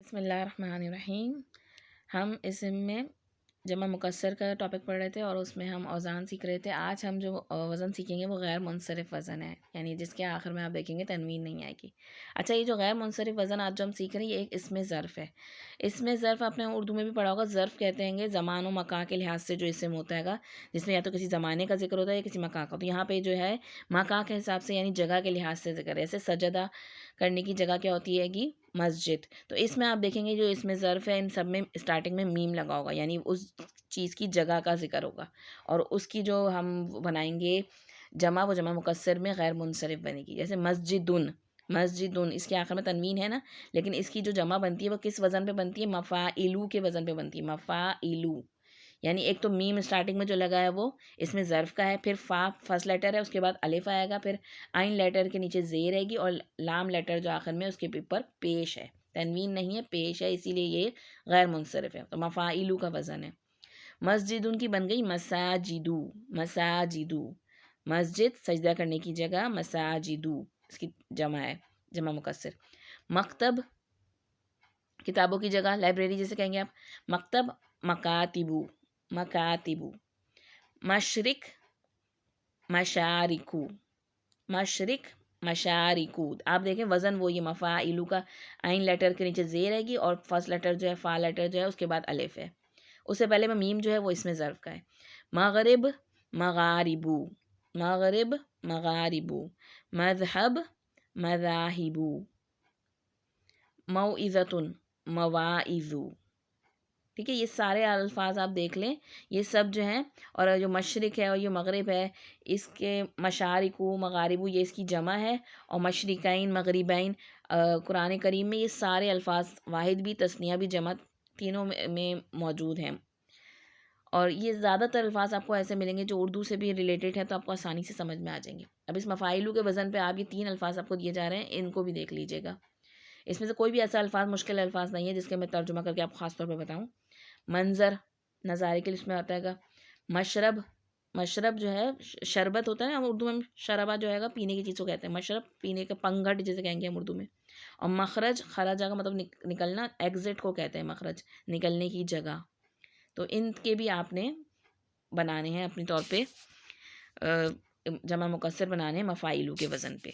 بسم اللہ الرحمن الرحیم. ہم اسم میں جمع مکسر کا ٹاپک پڑھ رہے تھے اور اس میں ہم اوزان سیکھ رہے تھے. آج ہم جو وزن سیکھیں گے وہ غیر منصرف وزن ہے، یعنی جس کے آخر میں آپ دیکھیں گے تنوین نہیں آئے گی. اچھا، یہ جو غیر منصرف وزن آج جو ہم سیکھ رہے ہیں یہ ایک اسم ظرف ہے. اسم ظرف آپ نے اردو میں بھی پڑھا ہوگا. ظرف کہتے ہیں زمان و مکان کے لحاظ سے جو اسم ہوتا ہے گا، جس میں یا تو کسی زمانے کا ذکر ہوتا ہے یا کسی مکان کا. تو یہاں پہ جو ہے مکان کے حساب سے یعنی جگہ کے لحاظ سے ذکر ہے. جیسے سجدہ کرنے کی جگہ کیا ہوتی ہے گی؟ مسجد. تو اس میں آپ دیکھیں گے جو اس میں ظرف ہے ان سب میں اسٹارٹنگ میں میم لگا ہوگا، یعنی اس چیز کی جگہ کا ذکر ہوگا. اور اس کی جو ہم بنائیں گے جمع، وہ جمع مکسر میں غیر منصرف بنے گی. جیسے مسجدن، مسجدن اس کے آخر میں تنوین ہے نا، لیکن اس کی جو جمع بنتی ہے وہ کس وزن پہ بنتی ہے؟ مفاعلو کے وزن پہ بنتی ہے. مفاعلو یعنی ایک تو میم اسٹارٹنگ میں جو لگا ہے وہ اس میں ظرف کا ہے، پھر فا فرسٹ لیٹر ہے، اس کے بعد الف آئے گا، پھر عین لیٹر کے نیچے زیر رہے گی اور لام لیٹر جو آخر میں اس کے اوپر پیش ہے. تنوین نہیں ہے، پیش ہے، اسی لیے یہ غیر منصرف ہے. تو مفاعلو کا وزن ہے. مسجد ان کی بن گئی مساجدو. مساجدو مسجد سجدہ کرنے کی جگہ، مساجدو اس کی جمع ہے، جمع مکسر. مکتب کتابوں کی جگہ، لائبریری جیسے کہیں گے آپ. مکتب مکاتبو، مکاتبو. مشرق مشارکو، مشرق مشارکو. آپ دیکھیں وزن وہی مفاعلو کا عین لیٹر کے نیچے زیر رہے گی اور فرسٹ لیٹر جو ہے فا لیٹر جو ہے اس کے بعد الف ہے. اس سے پہلے میں میم جو ہے وہ اس میں ظرف کا ہے. مغرب مغاربو، مغرب مغاربو. مذہب مذاہبو. موعظۃ مواعظو. ٹھیک ہے، یہ سارے الفاظ آپ دیکھ لیں، یہ سب جو ہیں. اور جو مشرق ہے اور یہ مغرب ہے، اس کے مشارکو مغاربو یہ اس کی جمع ہے. اور مشرقین مغربین قرآن کریم میں یہ سارے الفاظ واحد بھی تثنیہ بھی جمع تینوں میں موجود ہیں. اور یہ زیادہ تر الفاظ آپ کو ایسے ملیں گے جو اردو سے بھی ریلیٹڈ ہیں، تو آپ کو آسانی سے سمجھ میں آ جائیں گے. اب اس مفاعلو کے وزن پہ آپ یہ 3 الفاظ آپ کو دیے جا رہے ہیں، ان کو بھی دیکھ لیجیے گا. اس میں سے کوئی بھی ایسا الفاظ مشکل الفاظ نہیں ہے جس کے میں ترجمہ کر کے آپ کو خاص طور پہ بتاؤں. منظر نظارے کے لیے اس میں آتا ہے گا. مشرب، مشرب جو ہے شربت ہوتا ہے نا، اردو میں شربہ جو ہے گا پینے کی چیز کو کہتے ہیں. مشرب پینے کا، پنگھٹ جسے کہیں گے ہم اردو میں. اور مخرج، خرجہ کا مطلب نکلنا، ایگزٹ کو کہتے ہیں مخرج، نکلنے کی جگہ. تو ان کے بھی آپ نے بنانے ہیں اپنی طور پہ جمع مکسر بنانے ہیں مفاعلو کے وزن پہ.